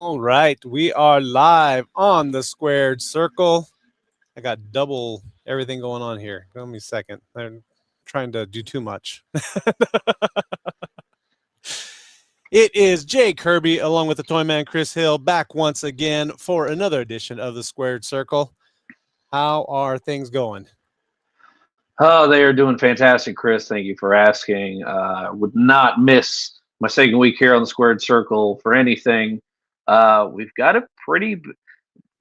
All right, we are live on the Squared Circle. I got double everything going on here. Give me a second. I'm trying to do too much. It is Jay Kirby along with the Toy Man Chris Hill back once again for another edition of the Squared Circle. How are things going? Oh, they are doing fantastic, Chris. Thank you for asking. Would not miss my second week here on the Squared Circle for anything. We've got a pretty,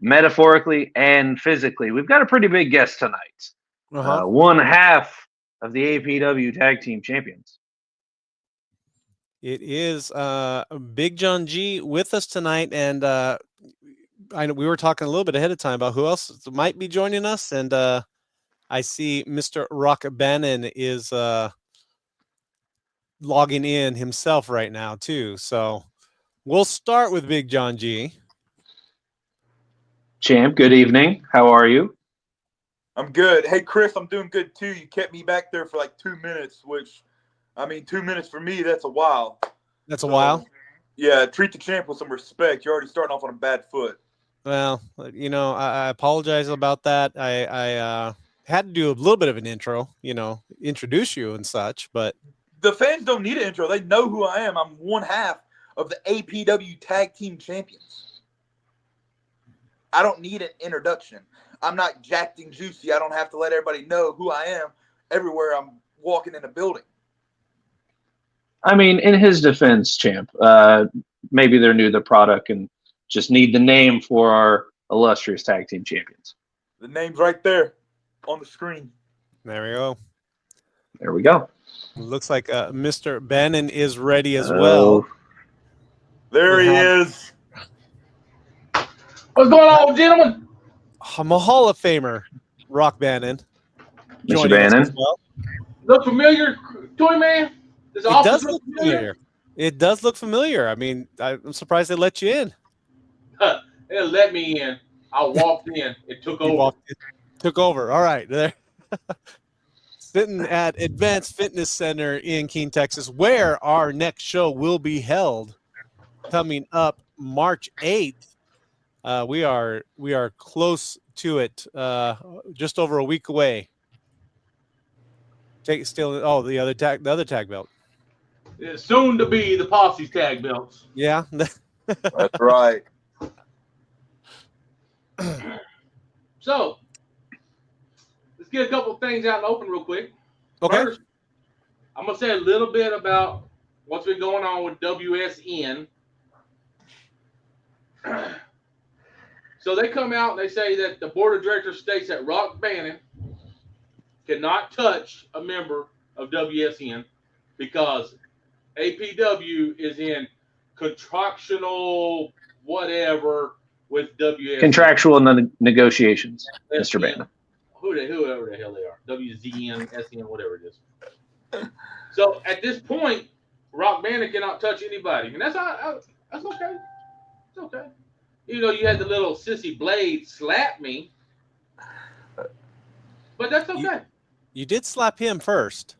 metaphorically and physically, we've got a pretty big guest tonight. One half of the APW Tag Team Champions. It is Big John G with us tonight, and I know we were talking a little bit ahead of time about who else might be joining us, and I see Mr. Rock Bannon is logging in himself right now too. So we'll start with Big John G. Champ, good evening. How are you? I'm good. Hey, Chris, I'm doing good too. You kept me back there for like 2 minutes, which, I mean, 2 minutes for me, that's a while. That's a while? Yeah, treat the champ with some respect. You're already starting off on a bad foot. Well, you know, I apologize about that. I had to do a little bit of an intro, you know, introduce you and such, but the fans don't need an intro. They know who I am. I'm one half of the APW Tag Team Champions. I don't need an introduction. I'm not jacked and juicy. I don't have to let everybody know who I am everywhere I'm walking in a building. I mean, in his defense, Champ, maybe they're new to the product and just need the name for our illustrious tag team champions. The name's right there on the screen. There we go. There we go. Looks like Mr. Bannon is ready as well. There he is. What's going on, gentlemen? I'm a Hall of Famer, Rock Bannon. Mr. Bannon. Well. Look familiar, Toy Man? It does look familiar. It does look familiar. I mean, I'm surprised they let you in. They let me in. I walked in. It took over. Took over. All right. There. Sitting at Advanced Fitness Center in Keene, Texas, where our next show will be held coming up March 8th. We are close to it, just over a week away. The other tag belt. It's soon to be the Posse's tag belts. Yeah. That's right. So, let's get a couple of things out in the open real quick. Okay. First, I'm going to say a little bit about what's been going on with WSN. So they come out and they say that the board of directors states that Rock Bannon cannot touch a member of WSN because APW is in contractual whatever with WSN. Contractual negotiations, Mr. Bannon. Whoever the hell they are. WZN, SN, whatever it is. So at this point, Rock Bannon cannot touch anybody. And that's okay. It's okay. You know, you had the little sissy Blade slap me. But that's okay. You did slap him first.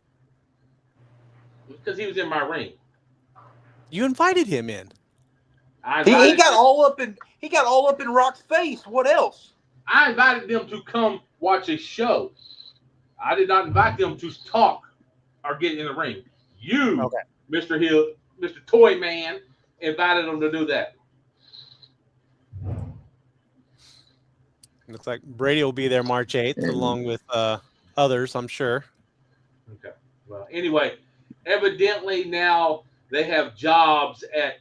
Because he was in my ring. You invited him in. He got all up in Rock's face. What else? I invited them to come watch a show. I did not invite them to talk or get in the ring. You, Okay. Mr. Hill, Mr. Toy Man, invited them to do that. Looks like Brady will be there March 8th, along with others, I'm sure. Okay. Well, anyway, evidently now they have jobs at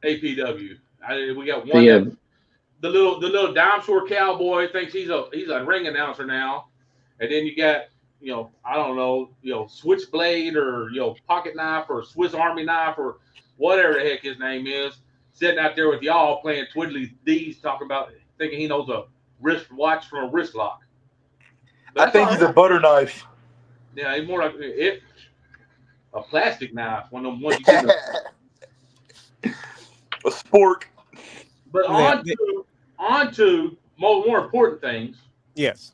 APW. We got one. The little dime store cowboy thinks he's a ring announcer now, and then you got I don't know Switchblade or Pocket Knife or Swiss Army Knife or whatever the heck his name is, sitting out there with y'all playing Twiddly D's, talking about thinking he knows a wrist watch from a wrist lock. I think he's a butter knife. Yeah, he's more like a plastic knife, one of them ones you get. A spork. But on to more important things. Yes.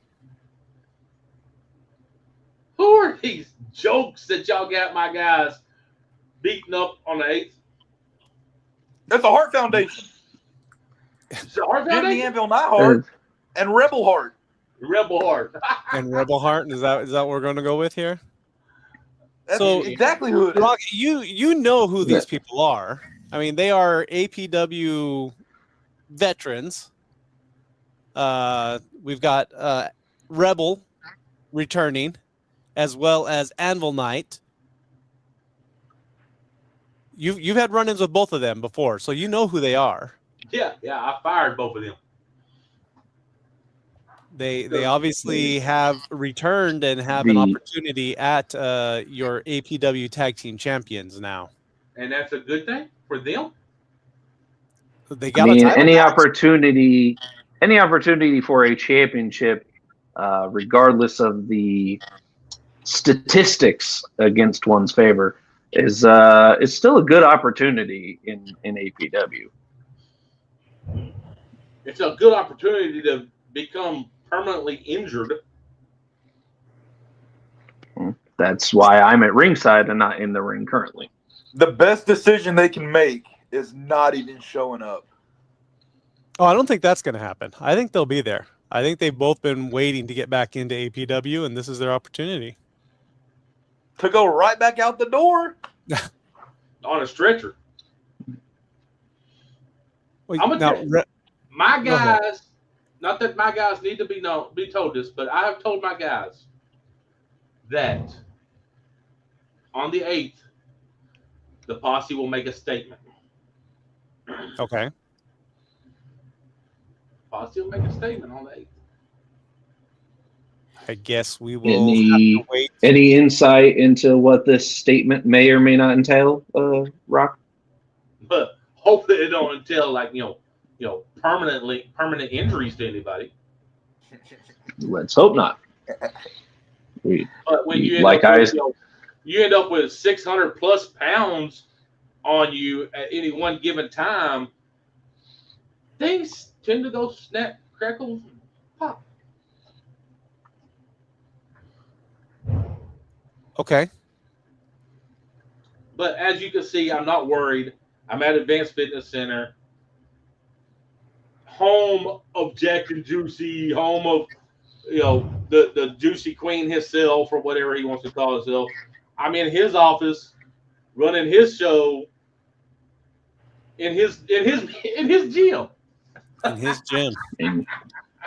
Who are these jokes that y'all got my guys beating up on the 8th? That's the Heart Foundation. It's the Heart Jimmy Foundation? Anvil Nightheart and Rebel Heart. Rebel Heart. And Rebel Heart, is that what we're going to go with here? That's So exactly who it is. Rock, you know who these people are. I mean, they are APW veterans. We've got Rebel returning, as well as Anvil Knight. You've had run-ins with both of them before, so you know who they are. Yeah, I fired both of them. They obviously have returned and have an opportunity at your APW Tag Team Champions now. And that's a good thing for them. They got any opportunity for a championship, regardless of the statistics against one's favor, is still a good opportunity in APW. It's a good opportunity to become permanently injured. That's why I'm at ringside and not in the ring currently. The best decision they can make is not even showing up. Oh, I don't think that's going to happen. I think they'll be there. I think they've both been waiting to get back into APW, and this is their opportunity. To go right back out the door. On a stretcher. Well, I'm my guys, not that my guys need to be told this, but I have told my guys that on the 8th, the Posse will make a statement. Okay. Posse will make a statement on the 8th. I guess we will have to wait. Any insight into what this statement may or may not entail, Rock? But hopefully it don't entail permanent injuries to anybody. Let's hope not. But when you end up with 600 plus pounds on you at any one given time, things tend to go snap, crackle, pop. Okay. But as you can see, I'm not worried. I'm at Advanced Fitness Center, home of Jack and Juicy, home of the Juicy Queen himself, or whatever he wants to call himself. I'm in his office, running his show in his gym. In his gym.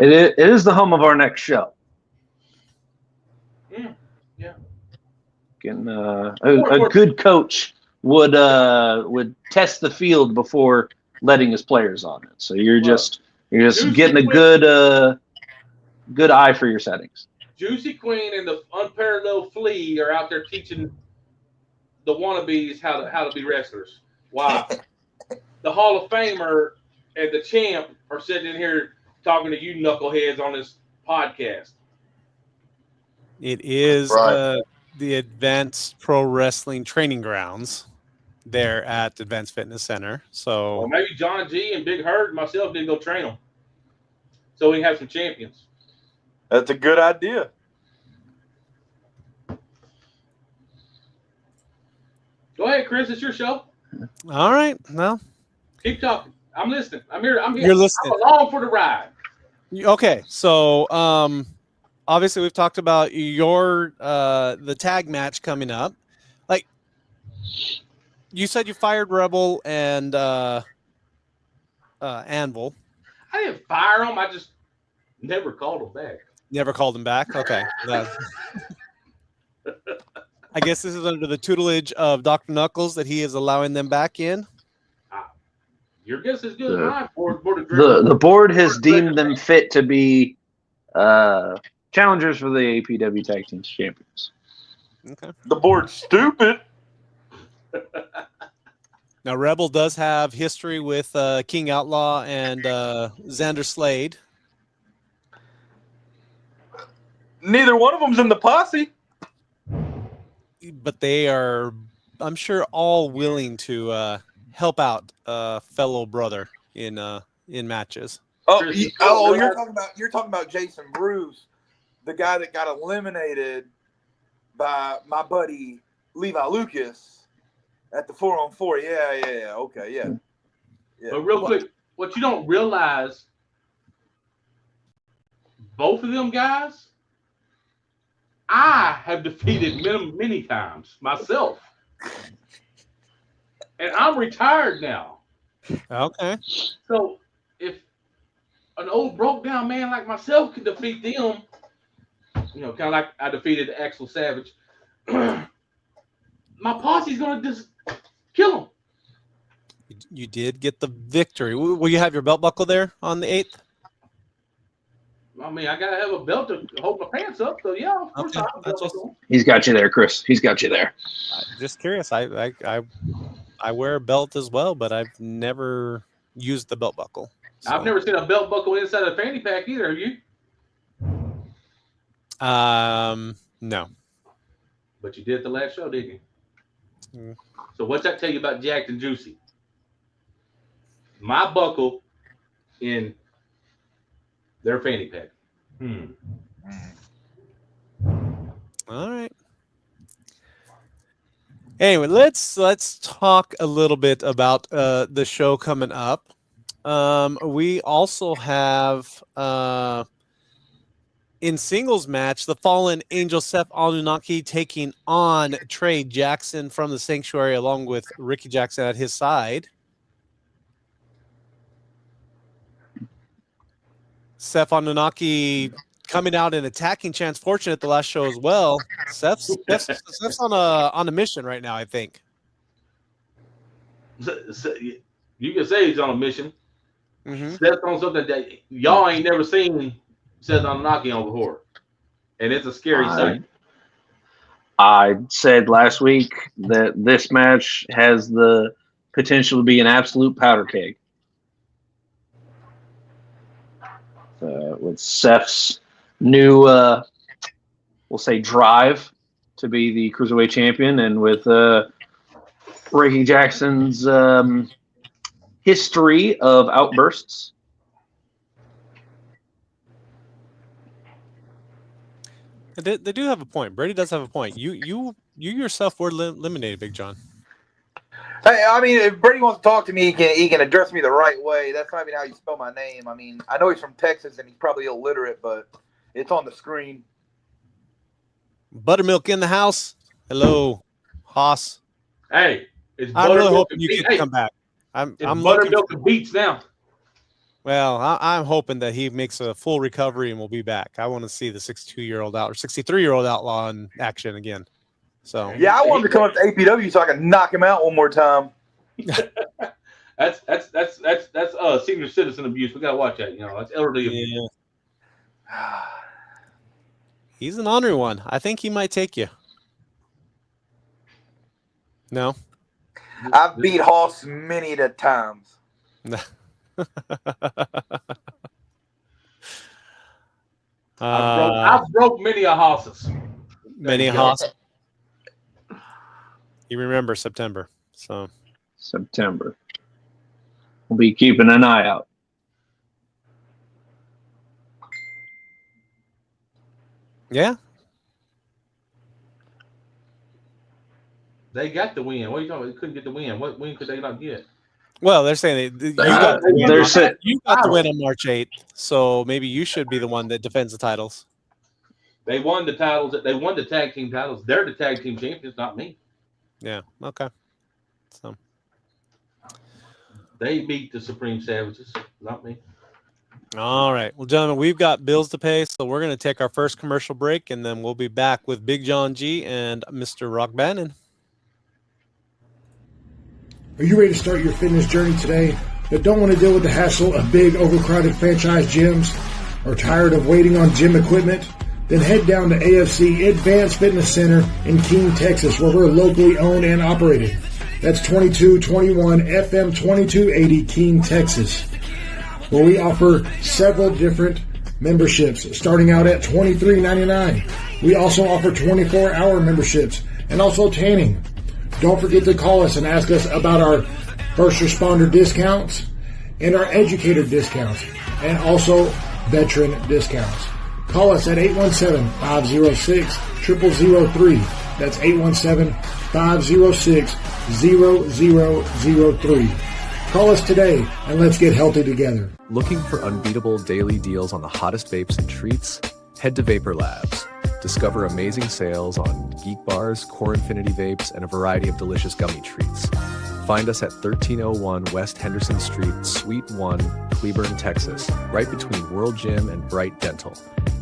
It is the home of our next show. Yeah. A good coach would test the field before letting his players on it. So you're just getting a good eye for your settings. Juicy Queen and the Unparalleled Flea are out there teaching the wannabes how to be wrestlers. Wow. The Hall of Famer and the champ are sitting in here talking to you knuckleheads on this podcast. It is the Advanced Pro Wrestling Training Grounds there at Advanced Fitness Center. So well, maybe John G and Big Hurt and myself didn't go train them, so we can have some champions. That's a good idea. Go ahead, Chris. It's your show. All right. Well, keep talking. I'm listening. I'm here. You're listening. I'm along for the ride. Okay. So, obviously we've talked about your the tag match coming up. Like you said, you fired Rebel and Anvil. I didn't fire him. I just never called him back. Never called him back. Okay. I guess this is under the tutelage of Dr. Knuckles that he is allowing them back in. Your guess is good as mine. The board has deemed them fit to be challengers for the APW Tag Team Champions. Okay. The board's stupid. Now, Rebel does have history with King Outlaw and Xander Slade. Neither one of them's in the posse. But they are, I'm sure, all willing to help out a fellow brother in matches. You're talking about Jason Bruce, the guy that got eliminated by my buddy Levi Lucas at the 4-on-4. Yeah. Okay, yeah. But real quick, what you don't realize, both of them guys, I have defeated many times myself. And I'm retired now. Okay. So if an old broke down man like myself can defeat them, kind of like I defeated Axel Savage, my posse's going to just kill him. You did get the victory. Will you have your belt buckle there on the 8th? I mean, I gotta have a belt to hold my pants up. So yeah, of course. Okay. He's got you there, Chris. He's got you there. Just curious. I wear a belt as well, but I've never used the belt buckle. So. I've never seen a belt buckle inside a fanny pack either. Have you? No. But you did the last show, didn't you? Mm. So what's that tell you about Jacked and Juicy? My buckle in their fanny pack. All right. Anyway, let's talk a little bit about the show coming up. We also have in singles match the Fallen Angel Seth Anunnaki taking on Trey Jackson from the Sanctuary along with Ricky Jackson at his side. Seth Anunnaki coming out and attacking Chance Fortune at the last show as well. Seth's on a mission right now, I think. So you can say he's on a mission. Mm-hmm. Seth's on something that y'all ain't never seen Seth Anunnaki on before, and it's a scary sight. I said last week that this match has the potential to be an absolute powder keg. With Seth's new, we'll say, drive to be the Cruiserweight champion, and with Ricky Jackson's history of outbursts. They do have a point. Brady does have a point. You yourself were eliminated, Big John. Hey, I mean, if Brady wants to talk to me, he can address me the right way. That's not even how you spell my name. I mean, I know he's from Texas and he's probably illiterate, but it's on the screen. Buttermilk in the house. Hello, Haas. Hey, it's I'm really hoping you can come back. I'm Buttermilk and Beats now. Well, I'm hoping that he makes a full recovery and will be back. I want to see the 62-year-old out or 63-year-old outlaw in action again. So yeah, I wanted to come up to APW so I could knock him out one more time. That's senior citizen abuse. We gotta watch that. That's elderly abuse. Yeah. He's an honorary one. I think he might take you. No. I've beat Hoss many the times. I've broke many a hosses. Many a hoss. You remember September. So September. We'll be keeping an eye out. Yeah. They got the win. What are you talking about? They couldn't get the win. What win could they not get? Well, they're saying you got the win on March 8th, so maybe you should be the one that defends the titles. They won the titles. They won the tag team titles. They're the tag team champions, not me. Yeah. Okay. So they beat the Supreme Savages, not me. All right. Well, gentlemen, we've got bills to pay, so we're going to take our first commercial break, and then we'll be back with Big John G and Mr. Rock Bannon. Are you ready to start your fitness journey today, but don't want to deal with the hassle of big, overcrowded franchise gyms? Or tired of waiting on gym equipment? Then head down to AFC Advanced Fitness Center in Keene, Texas, where we're locally owned and operated. That's 2221 FM 2280 Keene, Texas, where we offer several different memberships starting out at $23.99. We also offer 24-hour memberships and also tanning. Don't forget to call us and ask us about our first responder discounts and our educator discounts and also veteran discounts. Call us at 817-506-0003. That's 817-506-0003. Call us today and let's get healthy together. Looking for unbeatable daily deals on the hottest vapes and treats? Head to Vapor Labs. Discover amazing sales on Geek Bars, Core Infinity Vapes, and a variety of delicious gummy treats. Find us at 1301 West Henderson Street, Suite 1, Cleburne, Texas, right between World Gym and Bright Dental.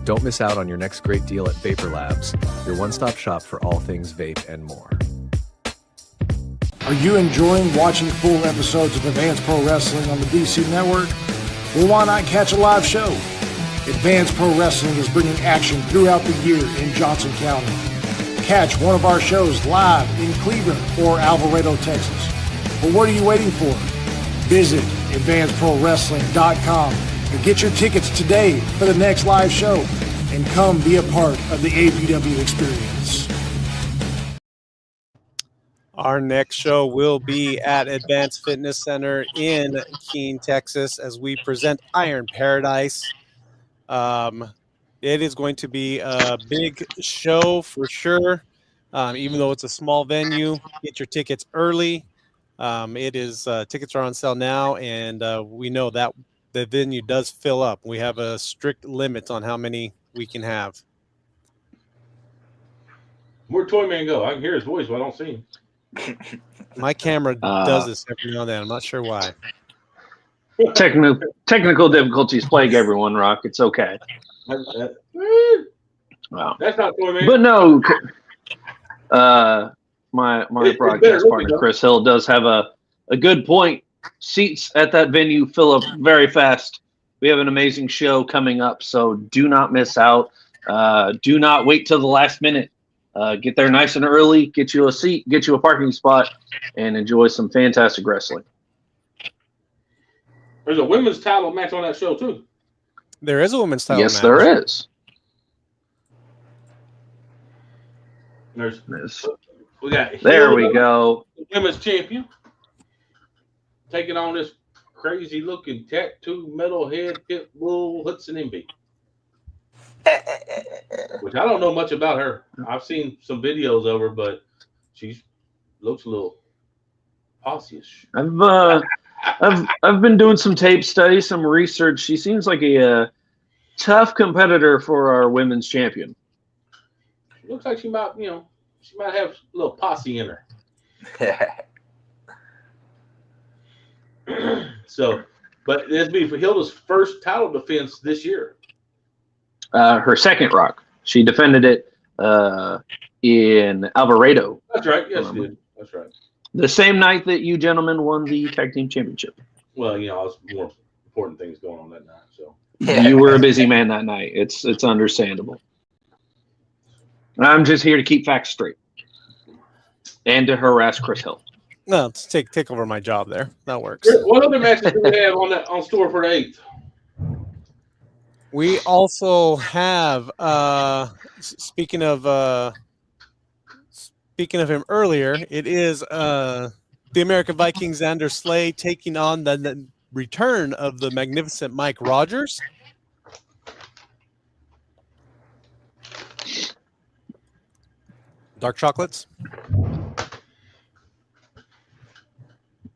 Don't miss out on your next great deal at Vapor Labs, your one-stop shop for all things vape and more. Are you enjoying watching full episodes of Advanced Pro Wrestling on the DC Network? Well, why not catch a live show? Advanced Pro Wrestling is bringing action throughout the year in Johnson County. Catch one of our shows live in Cleveland or Alvarado, Texas. But what are you waiting for? Visit advancedprowrestling.com and get your tickets today for the next live show and come be a part of the APW experience. Our next show will be at Advanced Fitness Center in Keene, Texas, as we present Iron Paradise. It is going to be a big show for sure. Even though it's a small venue, get your tickets early. Tickets are on sale now, and we know that the venue does fill up. We have a strict limit on how many we can have. Where'd Toy Man go? I can hear his voice, but I don't see him. My camera does this every now and then. I'm not sure why. Technical difficulties plague everyone, Rock. It's okay. Wow. That's not Toy Man. But no, my broadcast partner Chris Hill does have a good point. Seats at that venue fill up very fast. We have an amazing show coming up, so do not miss out. Do not wait till the last minute. Get there nice and early, get you a seat, get you a parking spot, and enjoy some fantastic wrestling. There's a women's title match on that show, too. There is a women's title match. Yes, there is. We got there we go. Women's champion taking on this crazy looking tattoo metalhead pit bull Hudson MB. Which I don't know much about her. I've seen some videos of her, but she looks a little Posse-ish. I've been doing some tape study, some research. She seems like a tough competitor for our women's champion. She looks like she might have a little posse in her. So, but this be for Hilda's first title defense this year. Her second, Rock. She defended it in Alvarado. That's right. Yes, she did. That's right. The same night that you gentlemen won the tag team championship. Well, I was more important things going on that night. So you were a busy man that night. It's understandable. I'm just here to keep facts straight and to harass Chris Hill. No, take over my job there. That works. What other matches do we have on store for the 8th? We also have speaking of him earlier, it is the American Vikings Xander Slay taking on the return of the magnificent Mike Rogers. Dark chocolates.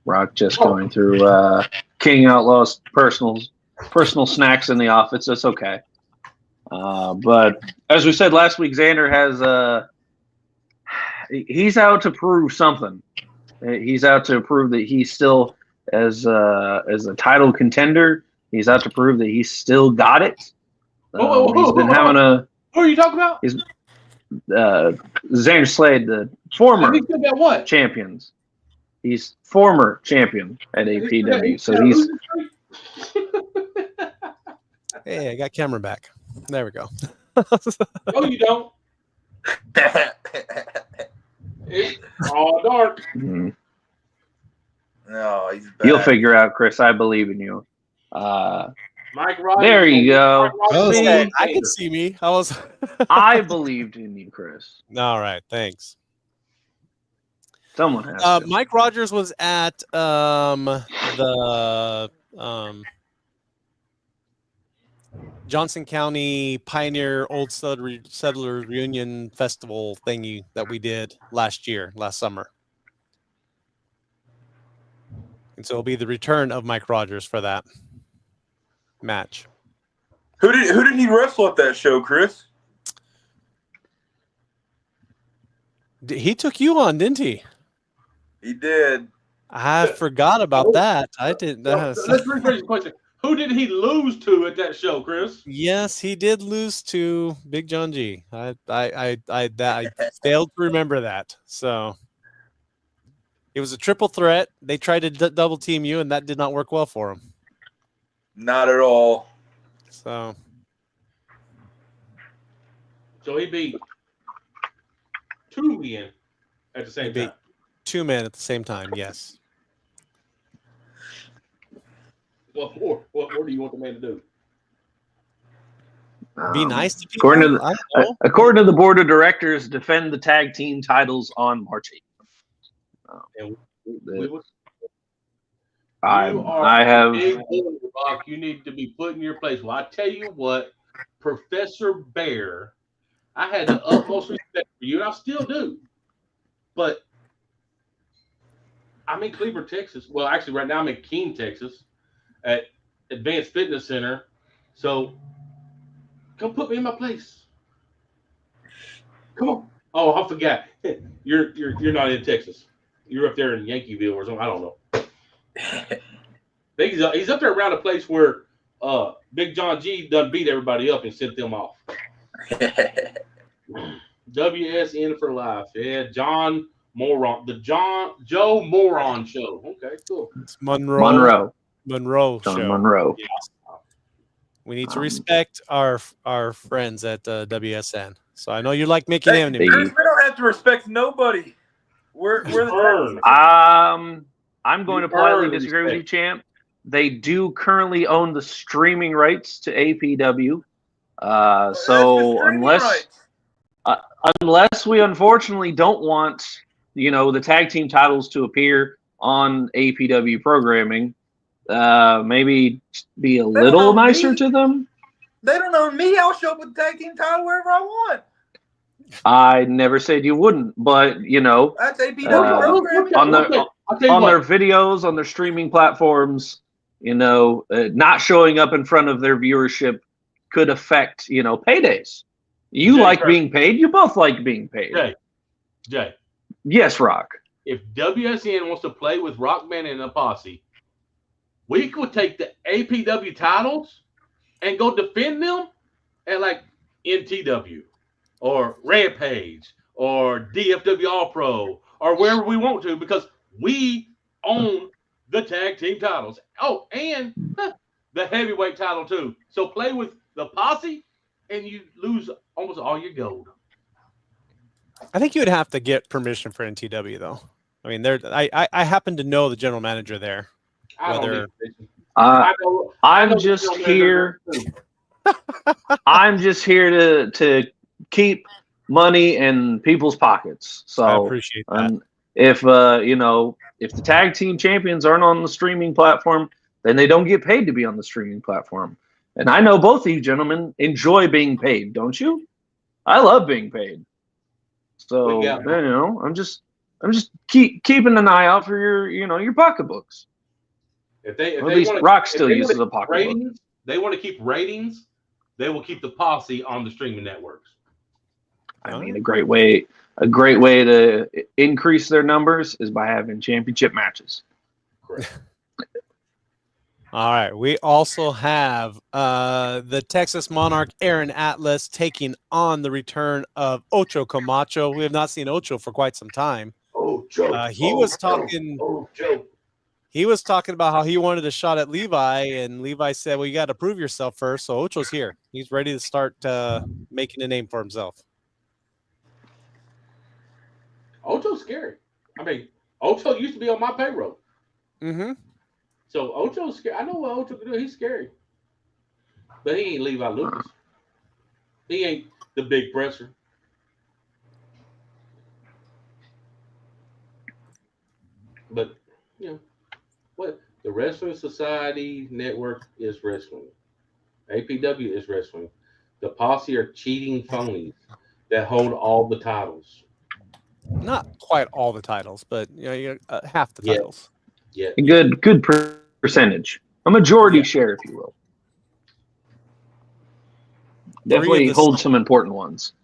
Rock just going through King Outlaw's personal snacks in the office. That's okay. But as we said last week, Xander has he's out to prove something. He's out to prove that he's still as a title contender. He's out to prove that he's still got it. He's been having a. Who are you talking about? He's Xander Slade, the former And he said that what? champions. He's former champion at APW, so he's. Hey, I got camera back. There we go. No, you don't. It's all dark. Mhm. No, he's bad. You'll figure out, Chris. I believe in you. Mike Rogers. There you go. I can see me. I was. I believed in you, Chris. All right. Thanks. Someone has to. Mike Rogers was at the Johnson County Pioneer Old Settlers Reunion Festival thingy that we did last summer. And so it'll be the return of Mike Rogers for that match. Who did he wrestle at that show, Chris? He took you on, didn't he? He did. I forgot about that. I didn't. Let's rephrase the question. Who did he lose to at that show, Chris? Yes, he did lose to Big John G. I failed to remember that. So it was a triple threat. They tried to double team you, and that did not work well for him. Not at all. So he beat two men at the same he beat time. 2 men at the same time. Yes. What more? What more do you want the man to do? Be nice to people. According to the board of directors, defend the tag team titles on March 8th. And I have. Rock, you need to be put in your place. Well, I tell you what, Professor Bear, I had the utmost respect for you, and I still do. But I'm in Cleveland, Texas. Well, actually, right now I'm in Keene, Texas, at Advanced Fitness Center. So come put me in my place. Come on. Oh, I forgot. You're not in Texas. You're up there in Yankeeville or something. I don't know. I think he's up there around a place where Big John G done beat everybody up and sent them off. WSN for life. Yeah, John Moron. The Joe Moron show. Okay, cool. It's Monroe John show. Monroe. Yes. We need to respect our friends at WSN. So I know you like making enemies. Chris, we don't have to respect nobody. We're the I'm going to politely disagree with you, champ. They do currently own the streaming rights to APW. So unless we unfortunately don't want, the tag team titles to appear on APW programming, maybe be a little nicer to them. They don't own me. I'll show up with the tag team title wherever I want. I never said you wouldn't, but That's APW programming. on their videos, on their streaming platforms, not showing up in front of their viewership could affect, paydays. You like being paid. You both like being paid. Jay. Yes, Rock. If WSN wants to play with Rockman and a Posse, we could take the APW titles and go defend them at like NTW or Rampage or DFW All Pro or wherever we want to, because we own the tag team titles. Oh, and the heavyweight title too. So play with the Posse and you lose almost all your gold. I think you would have to get permission for NTW though. I mean, I happen to know the general manager there. I'm just here. I'm just here to keep money in people's pockets. So I appreciate that. If the tag team champions aren't on the streaming platform, then they don't get paid to be on the streaming platform. And I know both of you gentlemen enjoy being paid, don't you? I love being paid. So I'm just keeping an eye out for your pocketbooks. If they Rock still uses a pocketbook. They want to keep ratings. they will keep the Posse on the streaming networks. I mean, a great way to increase their numbers is by having championship matches. Correct. All right. We also have the Texas Monarch Aaron Atlas taking on the return of Ocho Camacho. We have not seen Ocho for quite some time. He was talking about how he wanted a shot at Levi, and Levi said, well, you got to prove yourself first. So Ocho's here. He's ready to start making a name for himself. Ocho's scary. I mean, Ocho used to be on my payroll. Mm-hmm. So Ocho's scary. I know what Ocho can do. He's scary. But he ain't Levi Lucas. He ain't the big presser. But, what? The Wrestling Society Network is wrestling. APW is wrestling. The Posse are cheating phonies that hold all the titles. Not quite all the titles, but half the titles. Yeah, a good percentage, a majority share, if you will. Definitely hold some important ones.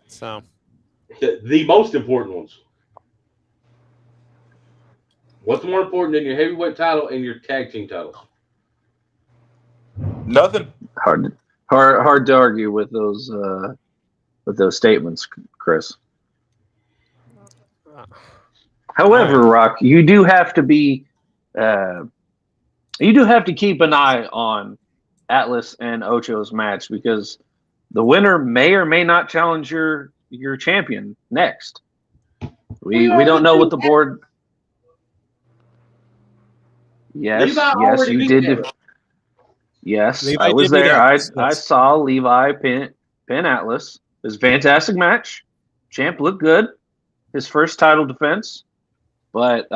So, the most important ones. What's more important than your heavyweight title and your tag team titles? Nothing. Hard to argue with those statements, Chris. However, Rock, you do have to keep an eye on Atlas and Ocho's match, because the winner may or may not challenge your champion next. We don't know what the board. Yes, you did. Yes, Levi I was did there. Atlas, I saw Levi pin Atlas. It was a fantastic match. Champ looked good. His first title defense. But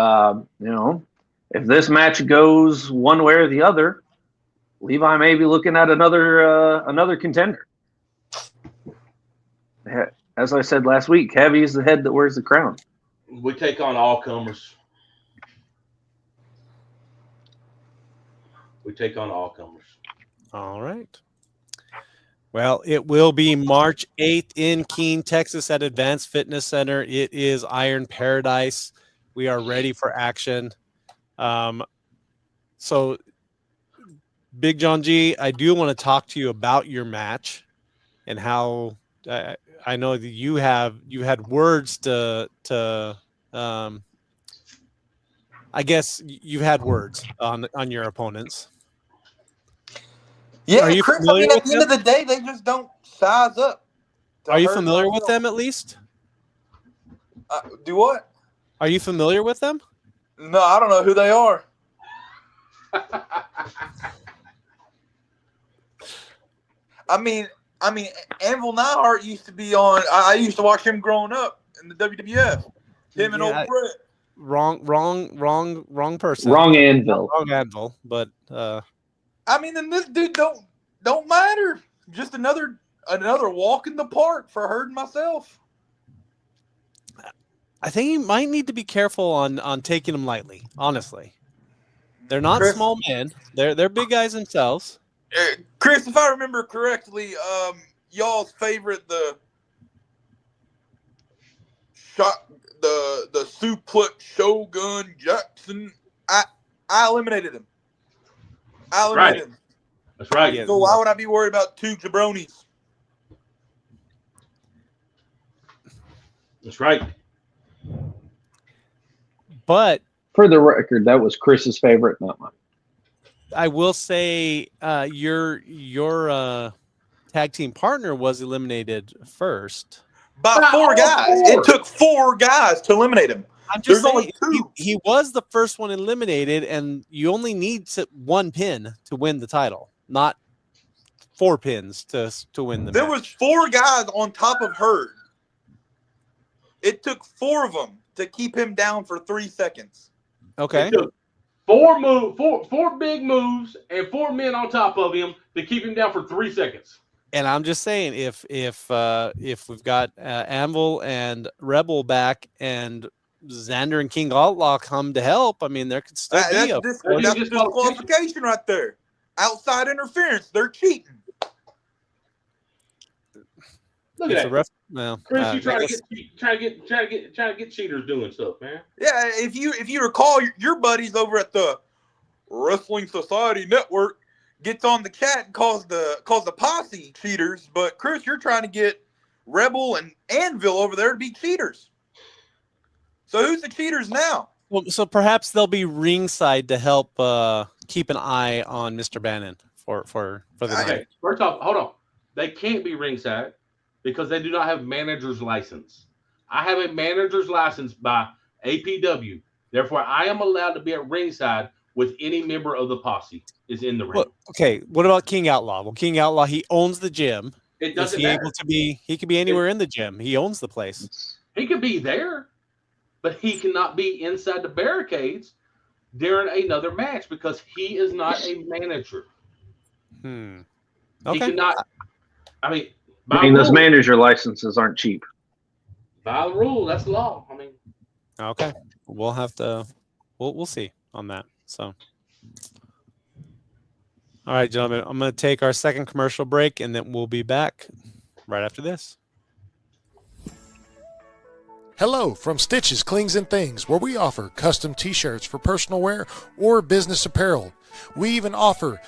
if this match goes one way or the other, Levi may be looking at another contender. As I said last week, heavy is the head that wears the crown. We take on all comers. All right. Well, it will be March 8th in Keene, Texas at Advanced Fitness Center. It is Iron Paradise. We are ready for action. So, Big John G, I do want to talk to you about your match and how I know that you had words to I guess you've had words on your opponents. Yeah, Are you Chris, familiar at with the end of the day, they just don't size up. Are you familiar with them at least? Do what? Are you familiar with them? No, I don't know who they are. I mean, Anvil Neihart used to be on. I used to watch him growing up in the WWF. Him and old Brett. Wrong person. Wrong Anvil. Wrong Anvil. But I mean, then this dude don't matter. Just another walk in the park for hurting myself. I think you might need to be careful on taking them lightly. Honestly, they're not Chris, small men. They're big guys themselves. Chris, if I remember correctly, y'all's favorite the suplex Shogun Jackson. I eliminated him. Him. That's right. So why would I be worried about two jabronis? That's right. But for the record, that was Chris's favorite, not mine. I will say your tag team partner was eliminated first by 4 guys. It took 4 guys to eliminate him. I'm just saying, he was the first one eliminated, and you only need 1 pin to win the title, not 4 pins to win the match. There was 4 guys on top of Hurd. It took 4 of them to keep him down for 3 seconds. Okay. It took 4 big moves and 4 men on top of him to keep him down for 3 seconds. And I'm just saying, if we've got Anvil and Rebel back and Xander and King Outlaw come to help, I mean, there could still be that's disqualification right there. Outside interference. They're cheating. Look at It's that. a ref. Well, Chris, you I trying guess- to get cheaters doing stuff, man. Yeah, if you recall, your buddies over at the Wrestling Society Network gets on the chat and calls the Posse cheaters. But Chris, you're trying to get Rebel and Anvil over there to be cheaters. So who's the cheaters now? Well, so perhaps they'll be ringside to help keep an eye on Mr. Bannon for the night. Okay, first off, hold on. They can't be ringside because they do not have manager's license. I have a manager's license by APW. Therefore, I am allowed to be at ringside with any member of the posse is in the ring. Well, okay, what about King Outlaw? Well, King Outlaw, he owns the gym. It Is doesn't he matter. able to be? He could be anywhere in the gym. He owns the place. He could be there, but he cannot be inside the barricades during another match because he is not a manager. Hmm. He Okay. cannot. I mean, Those rule, manager licenses aren't cheap. by the rule, that's the law. I mean, Okay. We'll have to. We'll see on that. So. All right, gentlemen. I'm going to take our second commercial break, and then we'll be back right after this. Hello from Stitches, Clings, and Things, where we offer custom t-shirts for personal wear or business apparel. We even offer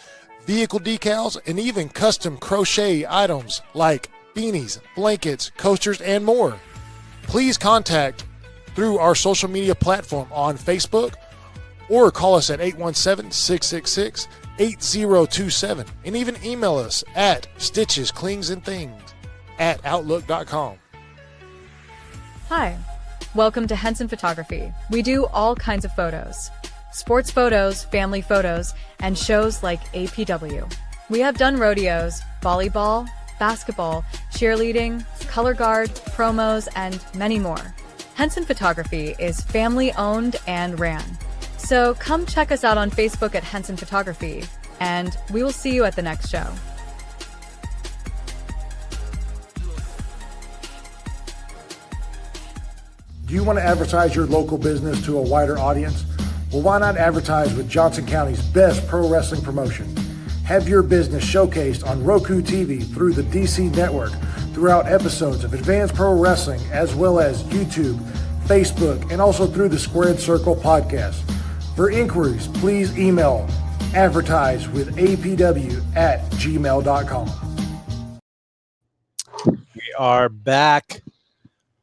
vehicle decals and even custom crochet items like beanies, blankets, coasters, and more. Please contact through our social media platform on Facebook or call us at 817-666-8027 and even email us at stitchesclingsandthings@outlook.com. Hi, welcome to Henson Photography. We do all kinds of photos. Sports photos, family photos, and shows like APW. We have done rodeos, volleyball, basketball, cheerleading, color guard, promos, and many more. Henson Photography is family owned and ran. So come check us out on Facebook at Henson Photography, and we will see you at the next show. Do you want to advertise your local business to a wider audience? Well, why not advertise with Johnson County's best pro wrestling promotion? Have your business showcased on Roku TV through the DC Network throughout episodes of Advanced Pro Wrestling, as well as YouTube, Facebook, and also through the Squared Circle podcast. For inquiries, please email advertisewithapw@gmail.com. We are back.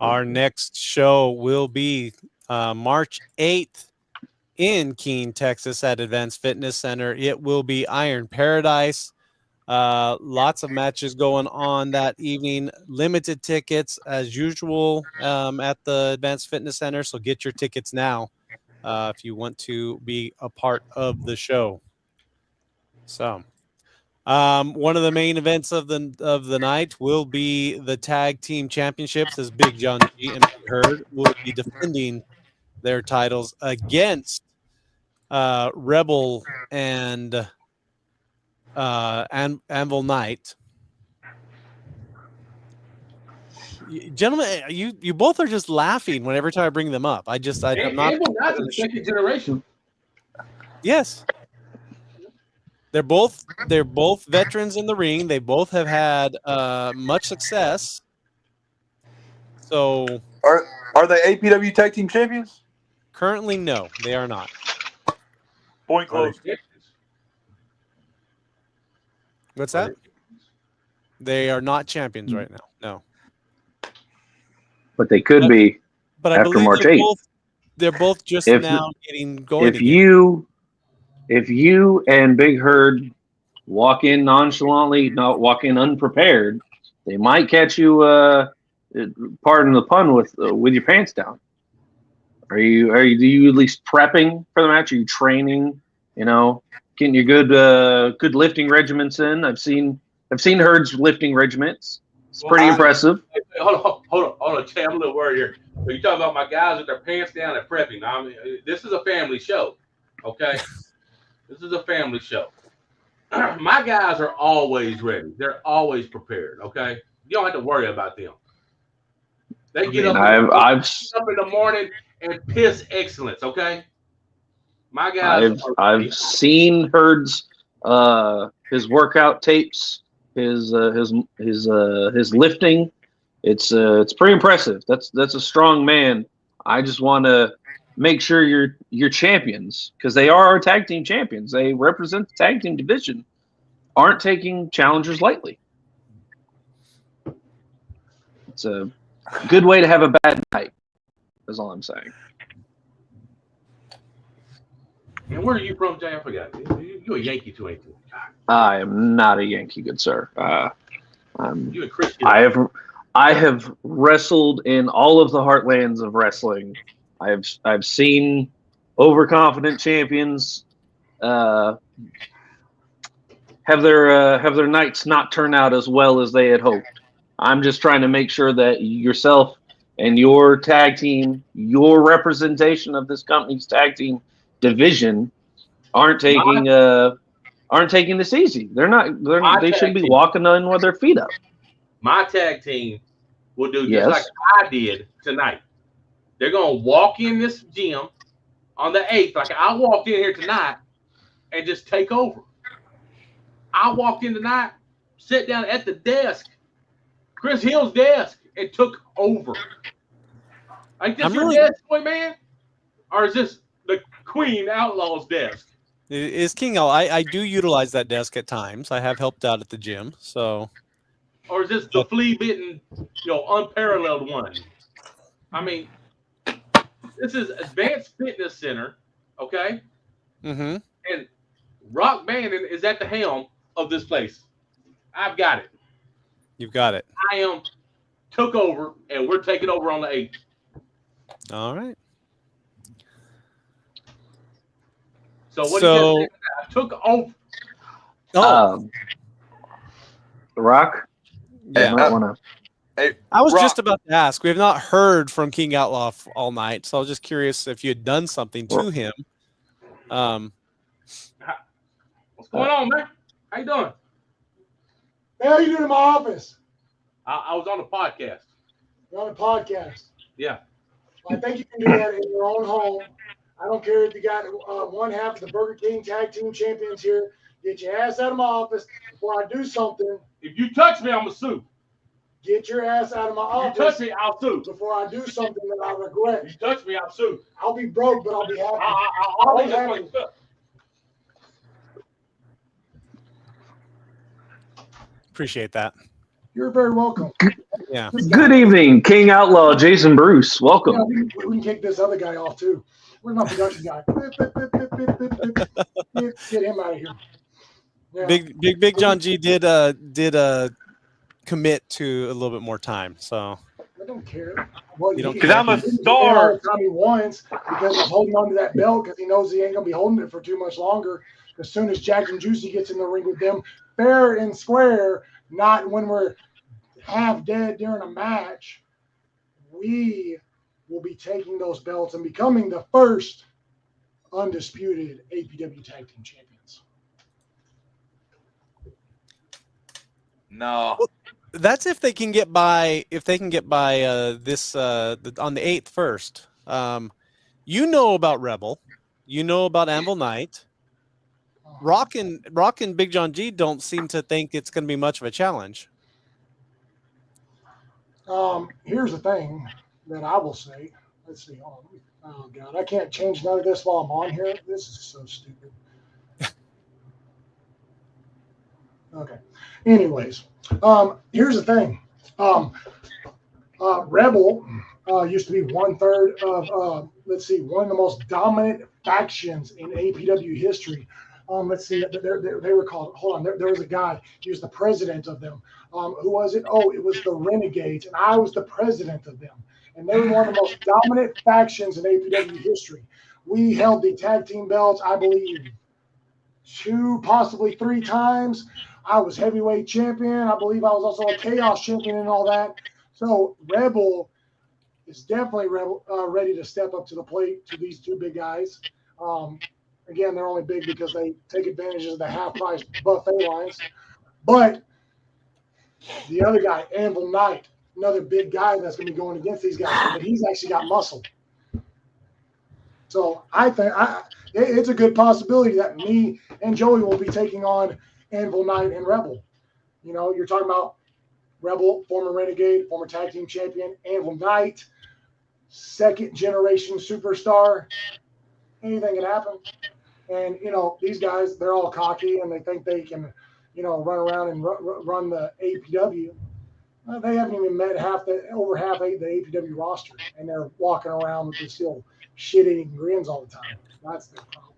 Our next show will be March 8th in Keene, Texas at Advanced Fitness Center. It will be Iron Paradise. Lots of matches going on that evening. Limited tickets as usual at the Advanced Fitness Center. So get your tickets now if you want to be a part of the show. So one of the main events of the night will be the tag team championships, as Big John G and Big Herd will be defending their titles against Rebel and Anvil Knight. Gentlemen, you both are just laughing whenever time I bring them up. I'm not. Anvil Knight's the second generation. Yes. They're both veterans in the ring. They both have had much success. So Are they APW Tag Team Champions? currently, no, they are not. Point closed. What's that? They are not champions right now. No, But they could be. but I After believe March they're 8th. they're both just If- now getting going. If again. you and Big Herd walk in nonchalantly, not walk in unprepared, they might catch you. Pardon the pun, with your pants down. Do you at least prepping for the match? Are you training? Getting your good lifting regiments in. I've seen Herd's lifting regiments. It's pretty impressive. Hold on. Jay, I'm a little worried here. But you talk about my guys with their pants down and prepping. I mean, this is a family show, okay? This is a family show. My guys are always ready. They're always prepared, okay? You don't have to worry about them. They get up in the morning and piss excellence, okay? My guys I've seen Herd's his workout tapes his lifting. It's pretty impressive. That's a strong man. I just want to make sure your champions, because they are our tag team champions. They represent the tag team division. Aren't taking challengers lightly. It's a good way to have a bad night. That's all I'm saying. And where are you from, Jay? I forgot. You a Yankee too, ain't you? I am not a Yankee, good sir. You a Christian? I have wrestled in all of the heartlands of wrestling. I've seen overconfident champions have their nights not turn out as well as they had hoped. I'm just trying to make sure that yourself and your tag team, your representation of this company's tag team division, aren't taking this easy. They should be walking in with their feet up. My tag team will do just like I did tonight. They're gonna walk in this gym on the 8th, like I walked in here tonight, and just take over. I walked in tonight, sat down at the desk, Chris Hill's desk, and took over. Like this your desk, boy, man? Or is this the Queen Outlaw's desk? Is King L. I do utilize that desk at times. I have helped out at the gym, so. Or is this the flea-bitten, unparalleled one? I mean, this is Advanced Fitness Center, okay? Mm-hmm. And Rock Bannon is at the helm of this place. I've got it. You've got it. I took over, and we're taking over on the 8th. All right. So what do you think? I took over. Rock? Yeah. I was Rock. just about to ask. We have not heard from King Outlaw all night, so I was just curious if you had done something to him. What's going on, man? How you doing? Hey, how you doing in my office? I was on a podcast. You're on a podcast. Yeah. Well, I think you can do that in your own home. I don't care if you got one half of the Burger King Tag Team Champions here. Get your ass out of my office before I do something. If you touch me, I'm going to sue. Get your ass out of my office. You touch me, I'll sue. Before I do something that I regret. You touch me, I'll sue. I'll be broke, but I'll be happy. I'll be happy. Appreciate that. You're very welcome. Yeah. Good evening, King Outlaw, Jason Bruce. Welcome. Yeah, we can kick this other guy off too. Where's my production guy? Get him out of here. Yeah. Big John G did commit to a little bit more time, so I don't care. Because I'm a star. Tommy once because he's holding on to that belt because he knows he ain't gonna be holding it for too much longer. As soon as Jack and Juicy gets in the ring with them, fair and square, not when we're half dead during a match, we will be taking those belts and becoming the first undisputed APW Tag Team Champions. No. Well, that's if they can get by. If they can get by this on the 8th first. You know about Rebel. You know about Anvil Knight. Rock and Big John G don't seem to think it's going to be much of a challenge. Here's the thing that I will say. Let's see. Oh God, I can't change none of this while I'm on here. This is so stupid. Okay. Anyways, here's the thing. Rebel used to be 1/3 of one of the most dominant factions in APW history. Let's see, they were called. Hold on, there was a guy. He was the president of them. Who was it? Oh, it was the Renegades, and I was the president of them. And they were one of the most dominant factions in APW history. We held the tag team belts, I believe, 2, possibly 3 times. I was heavyweight champion. I believe I was also a chaos champion and all that. So Rebel is definitely ready to step up to the plate to these 2 big guys. Again, they're only big because they take advantage of the half-price buffet lines. But the other guy, Anvil Knight, another big guy that's going to be going against these guys, but he's actually got muscle. So I think it's a good possibility that me and Joey will be taking on Anvil Knight and Rebel. You know, you're talking about Rebel, former Renegade, former tag team champion, Anvil Knight, second generation superstar. Anything can happen. And, you know, these guys, they're all cocky and they think they can, you know, run around and run the APW. They haven't even met over half the APW roster, and they're walking around with this still shit-eating grins all the time. That's their problem.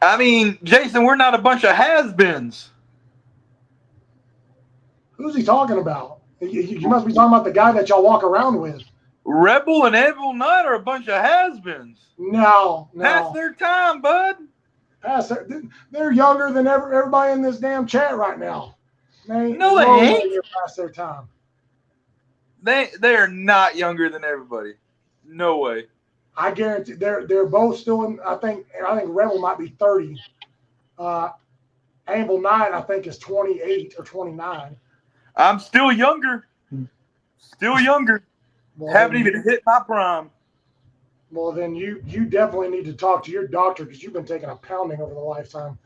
I mean, Jason, we're not a bunch of has-beens. Who's he talking about? You must be talking about the guy that y'all walk around with. Rebel and Anvil Knight are a bunch of has-beens. No. Past their time, bud. They're younger than everybody in this damn chat right now. They No, they ain't. They're past their time. They are not younger than everybody. No way. I guarantee they're both still in. I think Rebel might be 30. Anvil Knight, I think, is 28 or 29. I'm still younger. Still younger. Well, Haven't even hit my prime. Well, then you definitely need to talk to your doctor because you've been taking a pounding over the lifetime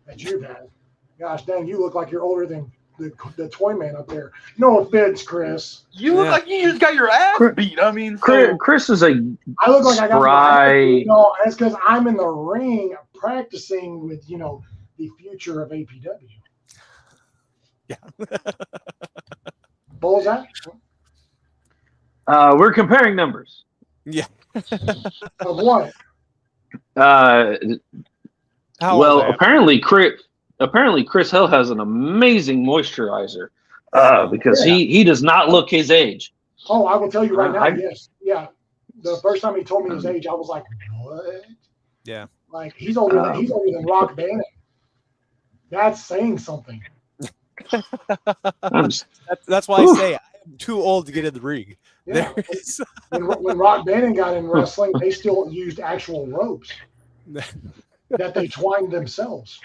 that you've had. Gosh dang, you look like you're older than the toy man up there. No offense, Chris. You look like you just got your ass beat. I mean, Chris is a I look like I got my ass beat. spry. No, that's because I'm in the ring practicing with, you know, the future of APW. Yeah. What was that? We're comparing numbers. Yeah. Of what? How Well, old I am? apparently Chris Hill has an amazing moisturizer because he does not look his age. Oh, I will tell you right now, I- yes. Yeah. The first time he told me his age, I was like, what? Yeah. Like, he's older than Rock Band. That's saying something. That's why I say I'm too old to get in the ring. Yeah. When Rock Band got in wrestling, they still used actual ropes that they twined themselves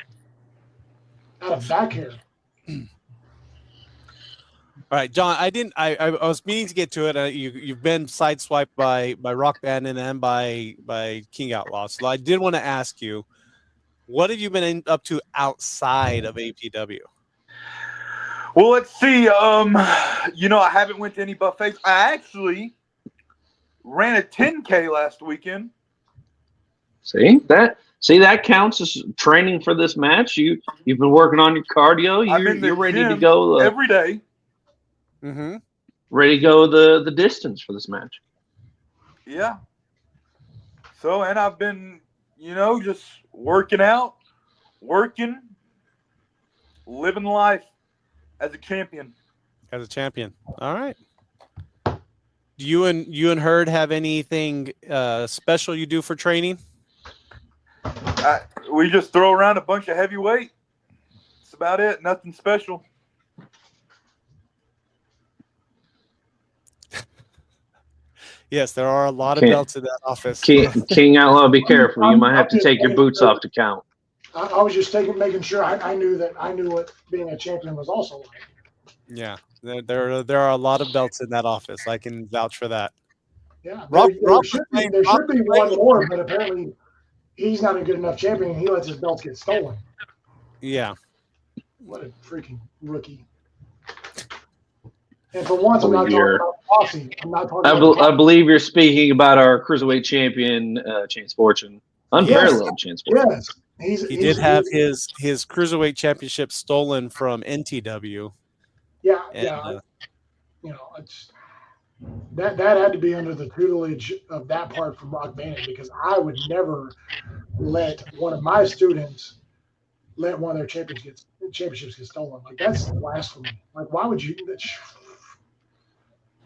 out of back hair. All right, John. I was meaning to get to it. You've been sideswiped by Rock Band and by King Outlaw. So I did want to ask you, what have you been up to outside of APW? well, let's see. You know, I haven't went to any buffets. I actually ran a 10K last weekend. See that counts as training for this match. You've been working on your cardio. I'm in the You're ready to gym go every day. Mm-hmm. ready to go the distance for this match. Yeah. So, and I've been, you know, just working out, living life as a champion. As a champion. All right. Do you and Hurd have anything special you do for training? We just throw around a bunch of heavy weight. That's about it. Nothing special. Yes, there are a lot of belts in that office. King Outlaw, be careful. You might have to take your boots off to count. I was just making sure I knew what being a champion was also like. Yeah, there are a lot of belts in that office. I can vouch for that. Yeah, Rob should be one more, but apparently he's not a good enough champion. And he lets his belts get stolen. Yeah. What a freaking rookie! And for once, I'm not talking about Posse. I'm not talking about I believe you're speaking about our cruiserweight champion, Chance Fortune, unparalleled Chance Fortune. Yes, He did have his cruiserweight championship stolen from NTW. Yeah, And, yeah. You know, it's that had to be under the tutelage of that part from Rock Band, because I would never let one of my students let one of their championships get stolen. Like, that's blasphemy. Like, why would you?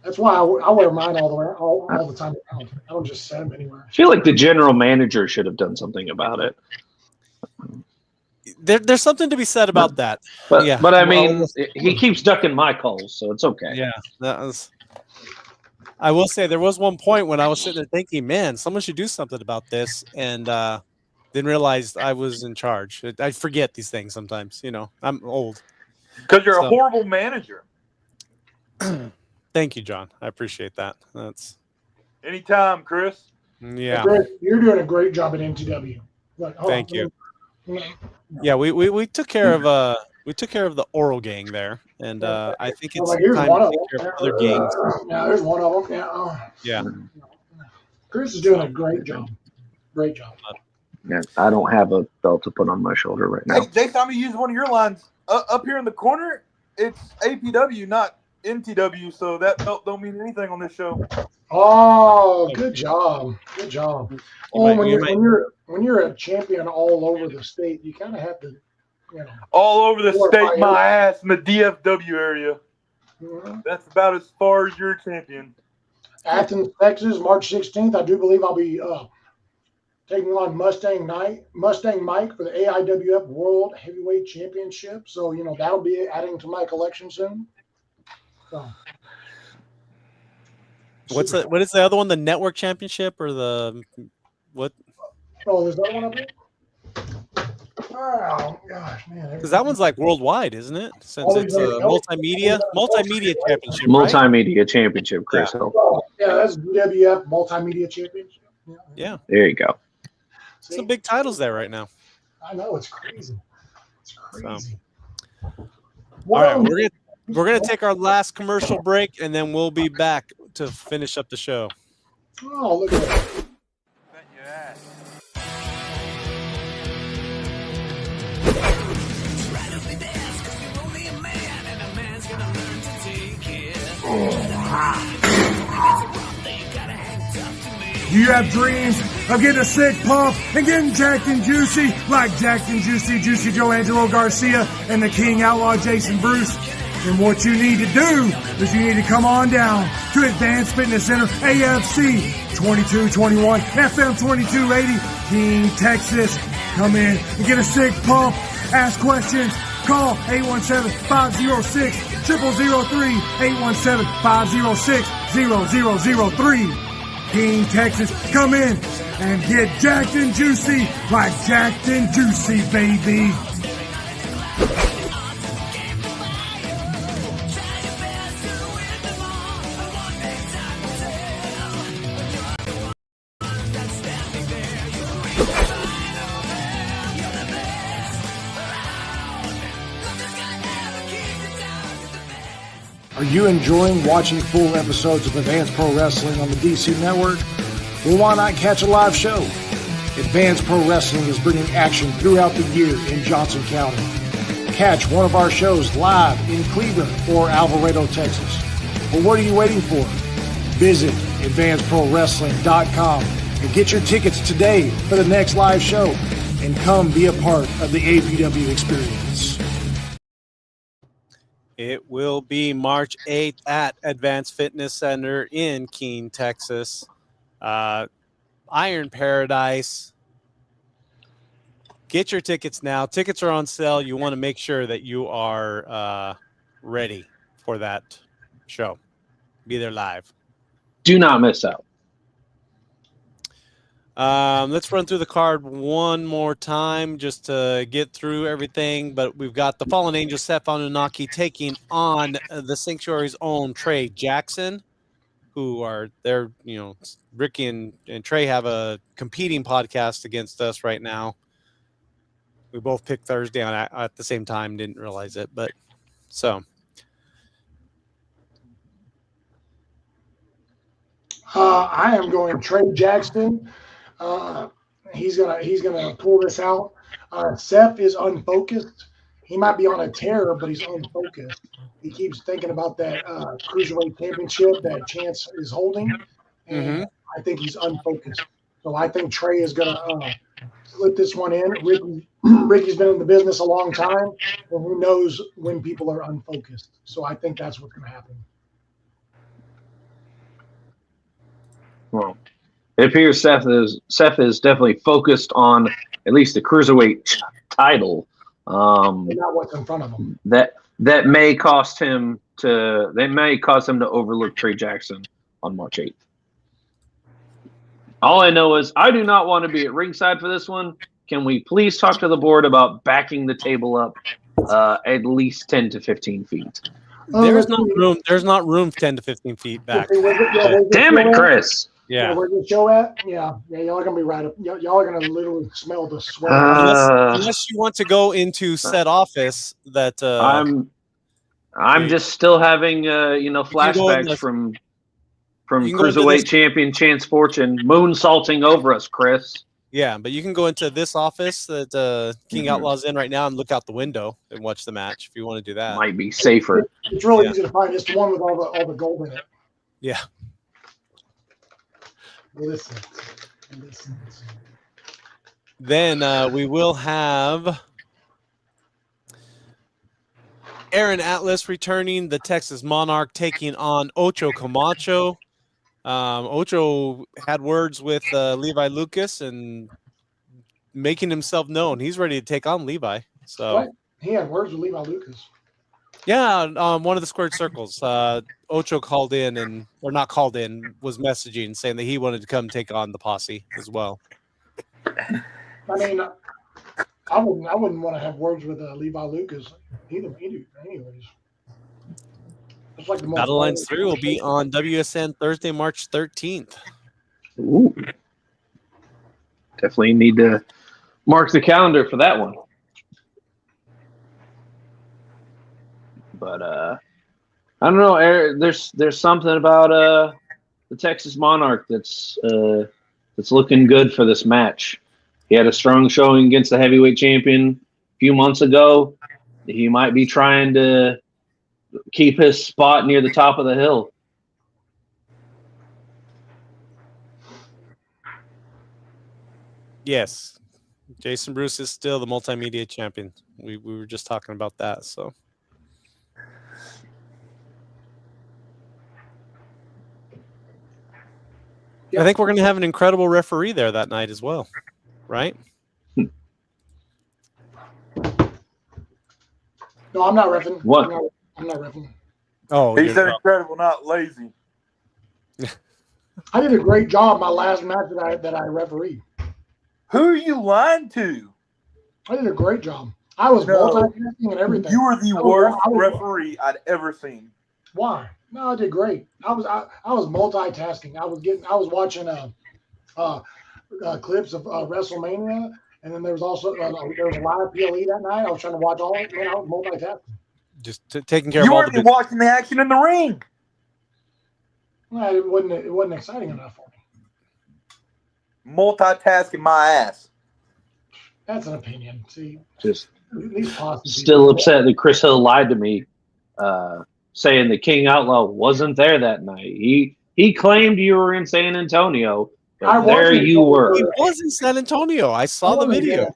That's why I wear mine all the time around. I don't just set them anywhere. I feel like the general manager should have done something about it. There's something to be said about that. But, Yeah. but I mean, he keeps ducking my calls, so it's okay. Yeah, that was. I will say there was one point when I was sitting there thinking, man, someone should do something about this, and then realized I was in charge. I forget these things sometimes. You know, I'm old. Because you're a horrible manager. Thank you, John. I appreciate that. That's anytime, Chris. Yeah. You're doing a great job at NTW. Thank you. Yeah, we took care of We took care of the oral gang there, and I think it's here's time one to of take them. care of other gangs. Yeah, there's one of them. Yeah. Chris is doing a great job. Great job. Yeah, I don't have a belt to put on my shoulder right now. Hey, Jason, I'm going to use one of your lines. Up here in the corner, it's APW, not NTW, so that belt don't mean anything on this show. Oh, good job. Good job. You When you're a champion all over the state, you kind of have to, All over the Glorify state, my ass in the DFW area. That's about as far as you're a champion. Athens, Texas, March 16th. I do believe I'll be taking on Mustang Mike for the AIWF World Heavyweight Championship. So, that'll be adding to my collection soon. So, What is the other one? The Network Championship or the what? Oh, there's another one up there? Oh, gosh, man. Because that one's like worldwide, isn't it? Since it's a multimedia championship. Multimedia championship, Chris. Yeah. Yeah, that's WWF Multimedia Championship. Yeah. There you go. Some big titles there right now. I know, it's crazy. It's crazy. All right, we're gonna take our last commercial break, and then we'll be back to finish up the show. Oh, look at that. Do you have dreams of getting a sick pump and getting jacked and juicy like Jacked and Juicy Joe Angelo Garcia and the King Outlaw Jason Bruce? And what you need to do is you need to come on down to Advanced Fitness Center, AFC 2221, FM 2280, King, Texas. Come in and get a sick pump. Ask questions. Call 817-506-0003, 817-506-0003. King, Texas, come in and get jacked and juicy like Jacked and Juicy, baby. Are you enjoying watching full episodes of Advanced Pro Wrestling on the DC Network? Well, why not catch a live show? Advanced Pro Wrestling is bringing action throughout the year in Johnson County. Catch one of our shows live in Cleveland or Alvarado, Texas. Well, what are you waiting for? Visit advancedprowrestling.com and get your tickets today for the next live show and come be a part of the APW experience. It will be March 8th at Advanced Fitness Center in Keene, Texas. Iron Paradise. Get your tickets now. Tickets are on sale. You want to make sure that you are ready for that show. Be there live. Do not miss out. Let's run through the card one more time just to get through everything. But we've got the Fallen Angel Seth Anunnaki taking on the Sanctuary's own Trey Jackson, who are there. Ricky and Trey have a competing podcast against us right now. We both picked Thursday on at the same time. Didn't realize it, but so. I am going Trey Jackson. He's gonna pull this out. Seth is unfocused. He might be on a tear, but he's unfocused. He keeps thinking about that cruiserweight championship that Chance is holding, and I think he's unfocused. So I think Trey is gonna slip this one in. Ricky's been in the business a long time, and who knows when people are unfocused. So I think that's what's gonna happen. Well, it appears Seth is definitely focused on at least the cruiserweight title. Not what's in front of him. That may cost him to overlook Trey Jackson on March 8th. All I know is I do not want to be at ringside for this one. Can we please talk to the board about backing the table up at least 10 to 15 feet? There's not room 10 to 15 feet back. Damn it, Chris. Yeah. Where's the show at? Yeah, y'all are gonna be right up. Y'all are gonna literally smell the sweat. Unless you want to go into said office that I'm just still having flashbacks from you can go into Cruiserweight this- champion Chance Fortune moonsaulting over us, Chris. Yeah, but you can go into this office that King Outlaw's in right now and look out the window and watch the match if you want to do that. Might be safer. It's really easy to find. It's the one with all the gold in it. Yeah. Listen. Then we will have Aaron Atlas returning, the Texas Monarch taking on Ocho Camacho. Ocho had words with Levi Lucas and making himself known. He's ready to take on Levi. So What? He had words with Levi Lucas. yeah, one of the squared circles. Ocho called in was messaging saying that he wanted to come take on the Posse as well. I mean, I wouldn't want to have words with Levi Lucas either. Anyways, it's like the most Battle Lines 3 will be on WSN Thursday, March 13th. Ooh. Definitely need to mark the calendar for that one. But I don't know, Eric, there's something about the Texas Monarch that's looking good for this match. He had a strong showing against the heavyweight champion a few months ago. He might be trying to keep his spot near the top of the hill. Yes. Jason Bruce is still the multimedia champion. We were just talking about that, so. Yeah. I think we're going to have an incredible referee there that night as well, right? No, I'm not reffing. What? I'm not reffing. Oh, he said incredible, not lazy. I did a great job my last match that I refereed. Who are you lying to? I did a great job. I was multitasking and everything. You were the worst referee I'd ever seen. Why? No, I did great. I was multitasking. I was watching clips of WrestleMania, and then there was also there was a live PLE that night. I was trying to watch all of it. Man, I was multitasking. Just taking care of all the business. You weren't watching the action in the ring. Well, it wasn't exciting enough for me. Multitasking my ass. That's an opinion. See, just these still upset that Chris Hill lied to me, saying that King Outlaw wasn't there that night. He claimed you were in San Antonio, but there you were. He was in San Antonio. I saw the video.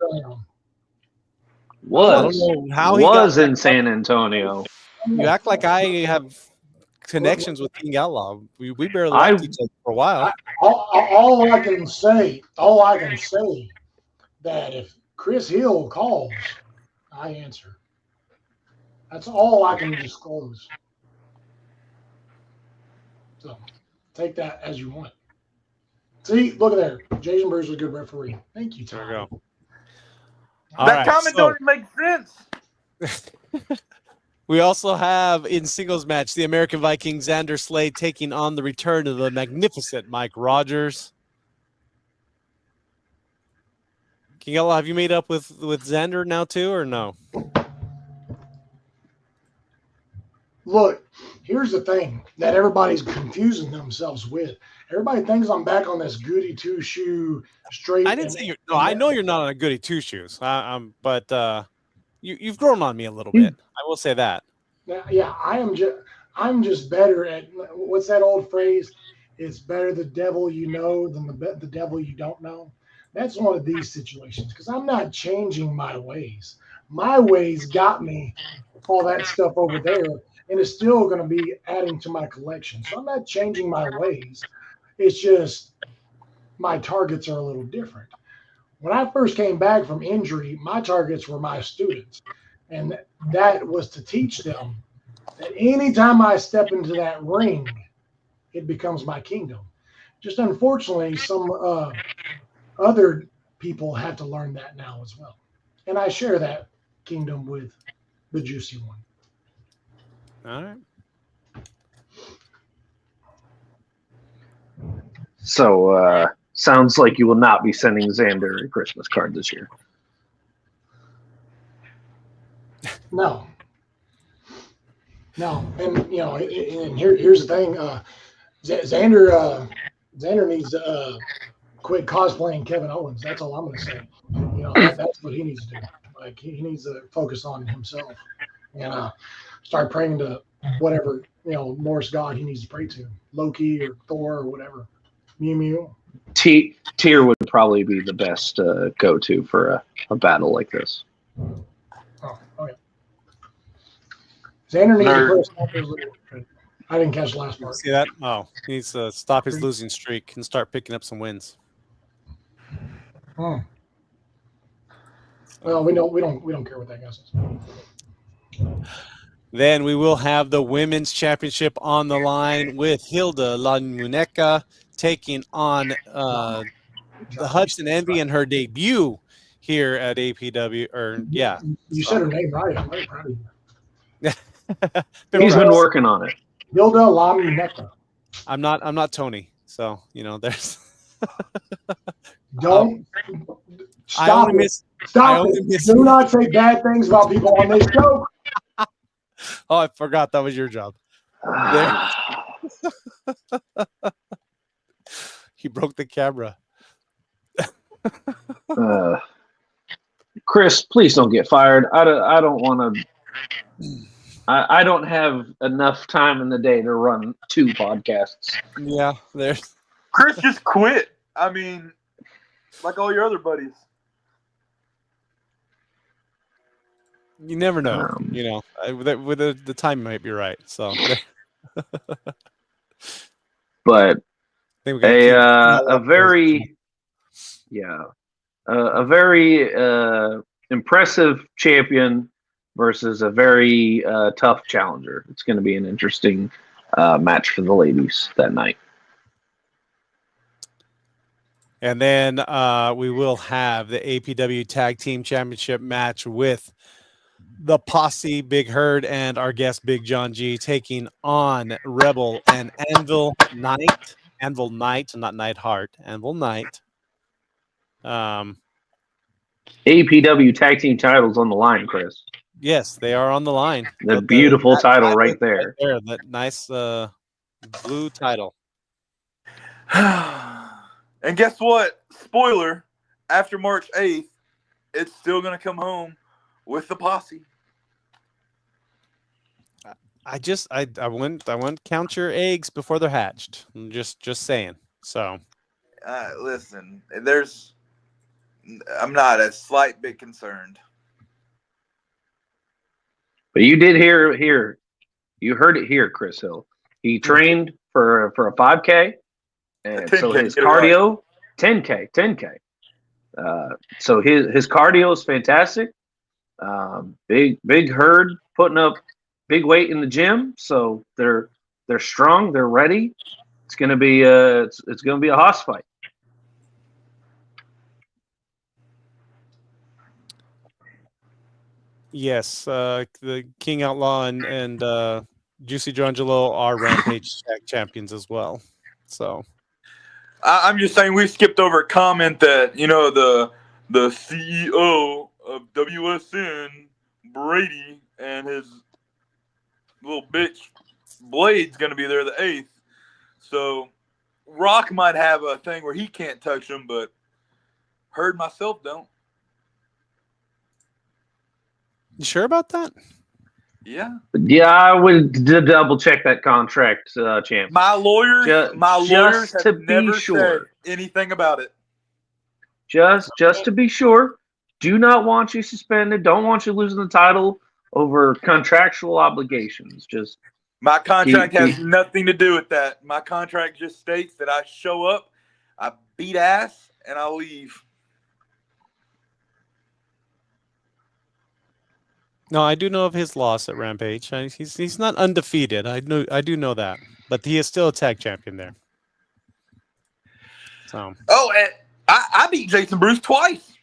Was in San Antonio. You act like I have connections with King Outlaw. We barely liked each other for a while. All I can say, that if Chris Hill calls, I answer. That's all I can disclose. So take that as you want. See, look at there. Jason Bruce is a good referee. Thank you, Tom. There we go. That comment don't even make sense. We also have in singles match the American Viking Xander Slade taking on the return of the magnificent Mike Rogers. King Outlaw, have you made up with Xander now too, or no? Look, here's the thing that everybody's confusing themselves with. Everybody thinks I'm back on this goody two shoe straight. I didn't say you're. No, I know you're not on a goody two shoes. But you've grown on me a little bit. I will say that. Yeah, I'm just better at what's that old phrase? It's better the devil you know than the devil you don't know. That's one of these situations because I'm not changing my ways. My ways got me all that stuff over there, and it's still going to be adding to my collection. So I'm not changing my ways. It's just my targets are a little different. When I first came back from injury, my targets were my students. And that was to teach them that anytime I step into that ring, it becomes my kingdom. Just unfortunately, some other people have to learn that now as well. And I share that kingdom with the juicy one. All right. So sounds like you will not be sending Xander a Christmas card this year. No. And and here's the thing. Xander needs to quit cosplaying Kevin Owens. That's all I'm going to say. That's what he needs to do. Like he needs to focus on himself and start praying to whatever Norse god he needs to pray to, Loki or Thor or whatever. Mew Mew. Tyr would probably be the best go-to for a battle like this. Oh yeah. Xander needs to stop his little. I didn't catch the last part. See that? Oh, he needs to stop his losing streak and start picking up some wins. Oh. Well, we don't care what that guy says. Then we will have the women's championship on the line with Hilda Lanmuneca taking on the Hudson Envy in her debut here at APW. You said her name right. I'm very proud of you. He's been working on it. Hilda Lanmuneca. I'm not Tony, so there's. Don't stop it. Stop it. Do not say bad things about people on this show. Oh, I forgot that was your job. He broke the camera. Chris, please don't get fired. I don't want to. I don't have enough time in the day to run 2 podcasts. Yeah, there's. Chris just quit. I mean, like all your other buddies. You never know. With the time might be right. So. But a very impressive champion versus a very tough challenger. It's going to be an interesting match for the ladies that night. And then we will have the APW Tag Team Championship match with the Posse, Big Herd, and our guest Big John G taking on Rebel and Anvil Knight. Anvil Knight, not Nightheart. Anvil Knight. APW Tag Team titles on the line, Chris. Yes, they are on the line. The beautiful title right there. That nice blue title. And guess what? Spoiler, after March 8th, it's still going to come home with the Posse. I wouldn't count your eggs before they're hatched. I'm just saying. So listen, I'm not a slight bit concerned. But you did hear you heard it here, Chris Hill. He trained for a 5K, and so his cardio, 10K. So his cardio is fantastic. Big Herd putting up big weight in the gym, so they're strong, they're ready. It's gonna be a hoss fight. yes, the King Outlaw and Juicy Joangelo are Rampage Tag Champions as well. So I'm just saying we skipped over a comment that the CEO of WSN, Brady, and his little bitch Blade's going to be there the 8th. So Rock might have a thing where he can't touch him, but Herd myself don't. you sure about that? Yeah. Yeah, I would double check that contract, champ. My lawyers just have never said anything about it. Just to be sure, do not want you suspended. Don't want you losing the title over contractual obligations. Just my contract has nothing to do with that. My contract just states that I show up, I beat ass, and I leave. No, I do know of his loss at Rampage. He's not undefeated. I do know that, but he is still a tag champion there. So. Oh, I beat Jason Bruce twice.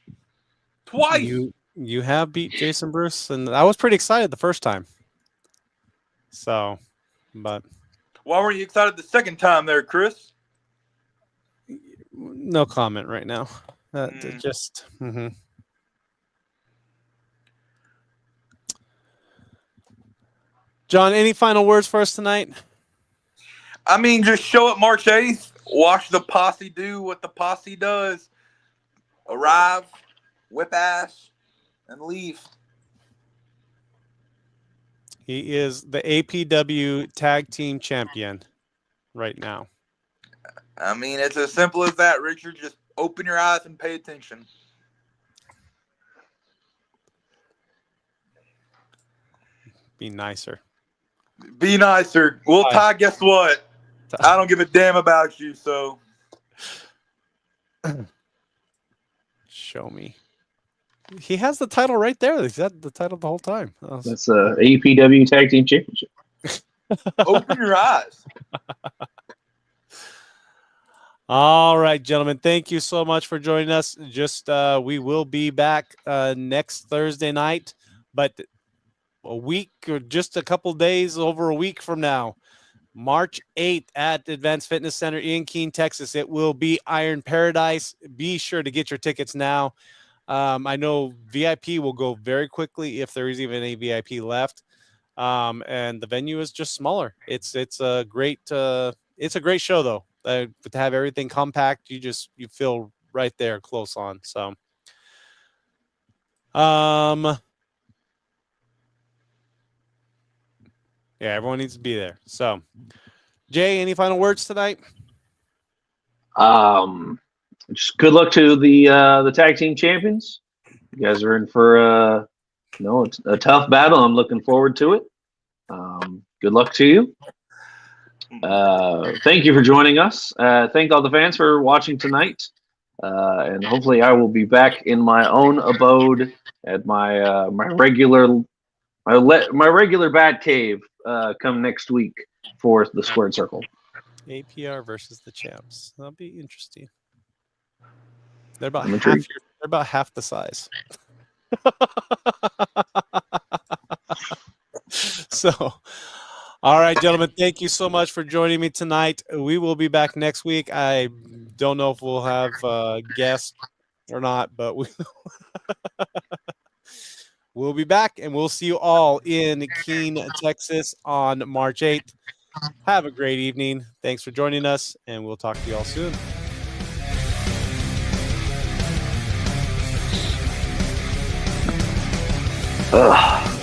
You have beat Jason Bruce, and I was pretty excited the first time. So, but why weren't you excited the second time there, Chris? No comment right now. Just. John, any final words for us tonight? I mean, just show up March 8th. Watch the Posse do what the Posse does. Arrive, whip ass, and leave. He is the APW Tag Team Champion right now. I mean, it's as simple as that, Richard. Just open your eyes and pay attention. Be nicer. Be nicer. Well, Ty, guess what? I don't give a damn about you, so. Show me. He has the title right there. He's had the title the whole time. That's APW Tag Team Championship. Open your eyes. All right, gentlemen. Thank you so much for joining us. Just we will be back next Thursday night, but a week or just a couple days, over a week from now, March 8th at Advanced Fitness Center in Keene, Texas. It will be Iron Paradise. Be sure to get your tickets now. I know VIP will go very quickly if there is even a VIP left. And the venue is just smaller. It's a great show though. To have everything compact, you feel right there close on. So, yeah, everyone needs to be there. So, Jay, any final words tonight? Just good luck to the tag team champions. You guys are in for a tough battle. I'm looking forward to it. Good luck to you. Thank you for joining us. Thank all the fans for watching tonight. And hopefully I will be back in my own abode at my regular bat cave come next week for the Squared Circle. APR versus the champs. That'll be interesting. They're about half the size. So, all right, gentlemen, thank you so much for joining me tonight. We will be back next week. I don't know if we'll have guests or not, but we'll be back, and we'll see you all in Keene, Texas on March 8th. Have a great evening. Thanks for joining us, and we'll talk to you all soon. Ugh.